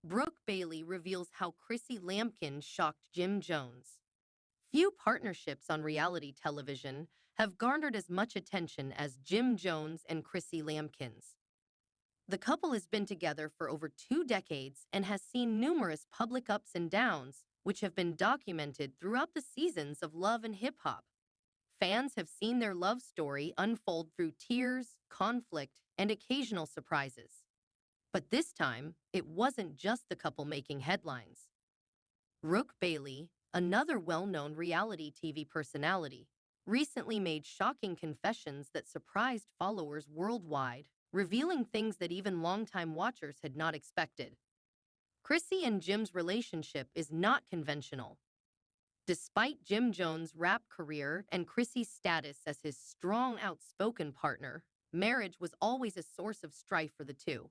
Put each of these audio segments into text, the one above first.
Brooke Bailey reveals how Chrissy Lampkin shocked Jim Jones. Few partnerships on reality television have garnered as much attention as Jim Jones and Chrissy Lampkin's. The couple has been together for over 2 decades and has seen numerous public ups and downs, which have been documented throughout the seasons of Love and Hip Hop. Fans have seen their love story unfold through tears, conflict, and occasional surprises. But this time, it wasn't just the couple making headlines. Brooke Bailey, another well-known reality TV personality, recently made shocking confessions that surprised followers worldwide, revealing things that even longtime watchers had not expected. Chrissy and Jim's relationship is not conventional. Despite Jim Jones' rap career and Chrissy's status as his strong, outspoken partner, marriage was always a source of strife for the two.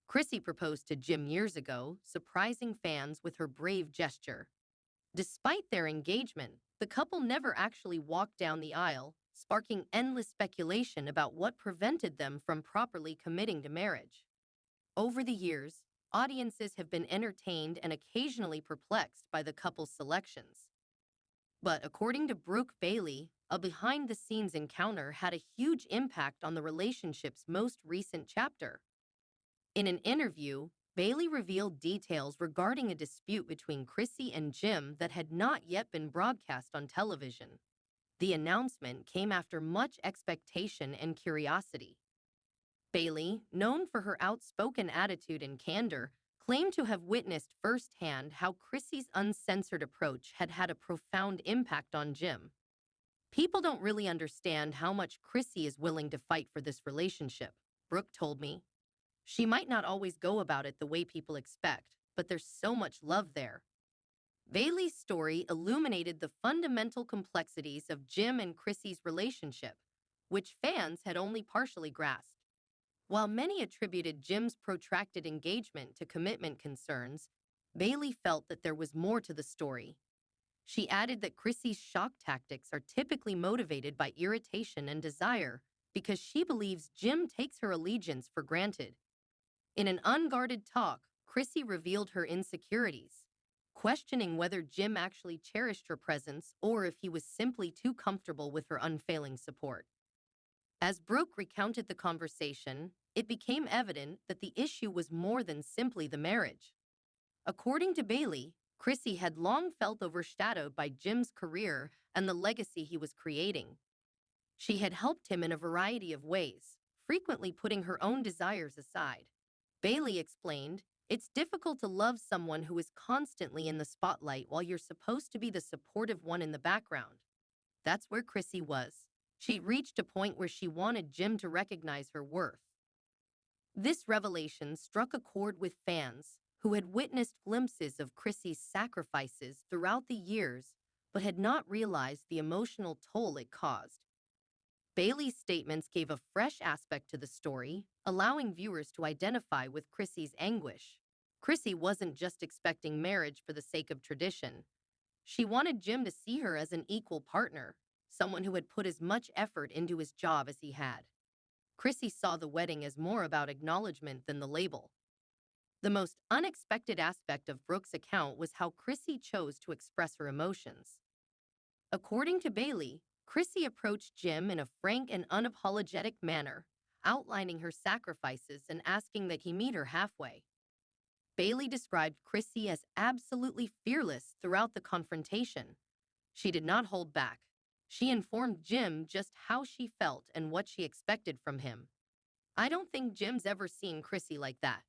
Chrissy proposed to Jim years ago, surprising fans with her brave gesture. Despite their engagement, the couple never actually walked down the aisle, sparking endless speculation about what prevented them from properly committing to marriage. Over the years, audiences have been entertained and occasionally perplexed by the couple's selections. But according to Brooke Bailey, a behind-the-scenes encounter had a huge impact on the relationship's most recent chapter. In an interview, Bailey revealed details regarding a dispute between Chrissy and Jim that had not yet been broadcast on television. The announcement came after much expectation and curiosity. Bailey, known for her outspoken attitude and candor, claimed to have witnessed firsthand how Chrissy's uncensored approach had had a profound impact on Jim. "People don't really understand how much Chrissy is willing to fight for this relationship," Brooke told me. "She might not always go about it the way people expect, but there's so much love there." Bailey's story illuminated the fundamental complexities of Jim and Chrissy's relationship, which fans had only partially grasped. While many attributed Jim's protracted engagement to commitment concerns, Bailey felt that there was more to the story. She added that Chrissy's shock tactics are typically motivated by irritation and desire because she believes Jim takes her allegiance for granted. In an unguarded talk, Chrissy revealed her insecurities, questioning whether Jim actually cherished her presence or if he was simply too comfortable with her unfailing support. As Brooke recounted the conversation, it became evident that the issue was more than simply the marriage. According to Bailey, Chrissy had long felt overshadowed by Jim's career and the legacy he was creating. She had helped him in a variety of ways, frequently putting her own desires aside. Bailey explained, "It's difficult to love someone who is constantly in the spotlight while you're supposed to be the supportive one in the background." That's where Chrissy was. She reached a point where she wanted Jim to recognize her worth. This revelation struck a chord with fans who had witnessed glimpses of Chrissy's sacrifices throughout the years but had not realized the emotional toll it caused. Bailey's statements gave a fresh aspect to the story, allowing viewers to identify with Chrissy's anguish. Chrissy wasn't just expecting marriage for the sake of tradition. She wanted Jim to see her as an equal partner, someone who had put as much effort into his job as he had. Chrissy saw the wedding as more about acknowledgement than the label. The most unexpected aspect of Brooke's account was how Chrissy chose to express her emotions. According to Bailey, Chrissy approached Jim in a frank and unapologetic manner, outlining her sacrifices and asking that he meet her halfway. Bailey described Chrissy as absolutely fearless throughout the confrontation. She did not hold back. She informed Jim just how she felt and what she expected from him. "I don't think Jim's ever seen Chrissy like that."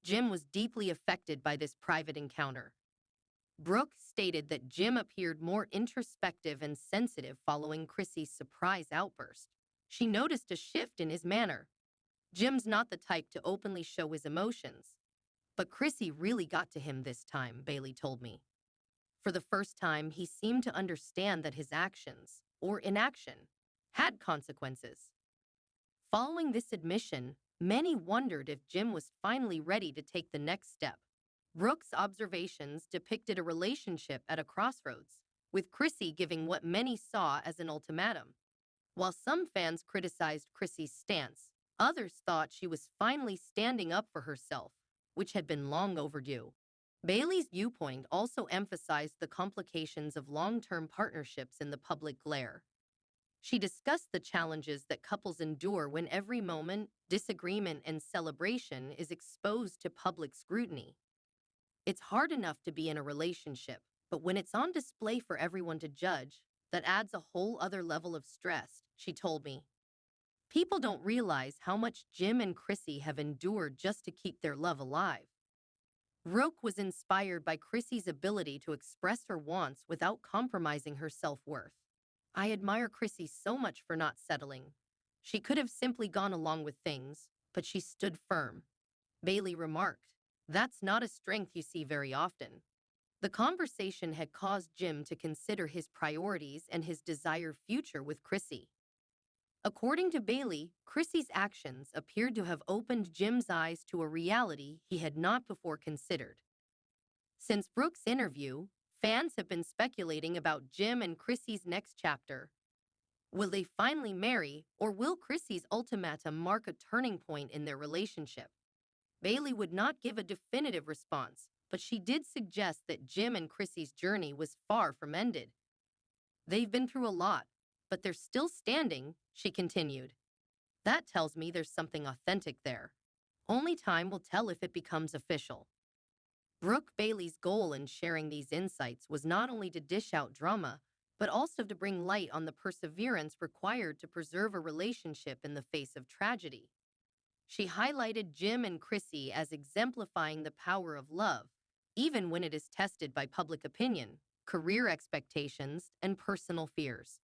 Jim was deeply affected by this private encounter. Brooke stated that Jim appeared more introspective and sensitive following Chrissy's surprise outburst. She noticed a shift in his manner. "Jim's not the type to openly show his emotions. But Chrissy really got to him this time," Bailey told me. "For the first time, he seemed to understand that his actions, or inaction, had consequences." Following this admission, many wondered if Jim was finally ready to take the next step. Brooke's observations depicted a relationship at a crossroads, with Chrissy giving what many saw as an ultimatum. While some fans criticized Chrissy's stance, others thought she was finally standing up for herself, which had been long overdue. Bailey's viewpoint also emphasized the complications of long-term partnerships in the public glare. She discussed the challenges that couples endure when every moment, disagreement, and celebration is exposed to public scrutiny. It's hard enough to be in a relationship, but when it's on display for everyone to judge, that adds a whole other level of stress, she told me. People don't realize how much Jim and Chrissy have endured just to keep their love alive. Brooke was inspired by Chrissy's ability to express her wants without compromising her self-worth. I admire Chrissy so much for not settling. She could have simply gone along with things, but she stood firm. Bailey remarked, "That's not a strength you see very often." The conversation had caused Jim to consider his priorities and his desired future with Chrissy. According to Bailey, Chrissy's actions appeared to have opened Jim's eyes to a reality he had not before considered. Since Brooke's interview, fans have been speculating about Jim and Chrissy's next chapter. Will they finally marry, or will Chrissy's ultimatum mark a turning point in their relationship? Bailey would not give a definitive response, but she did suggest that Jim and Chrissy's journey was far from ended. They've been through a lot, but they're still standing, she continued. That tells me there's something authentic there. Only time will tell if it becomes official. Brooke Bailey's goal in sharing these insights was not only to dish out drama, but also to bring light on the perseverance required to preserve a relationship in the face of tragedy. She highlighted Jim and Chrissy as exemplifying the power of love, even when it is tested by public opinion, career expectations, and personal fears.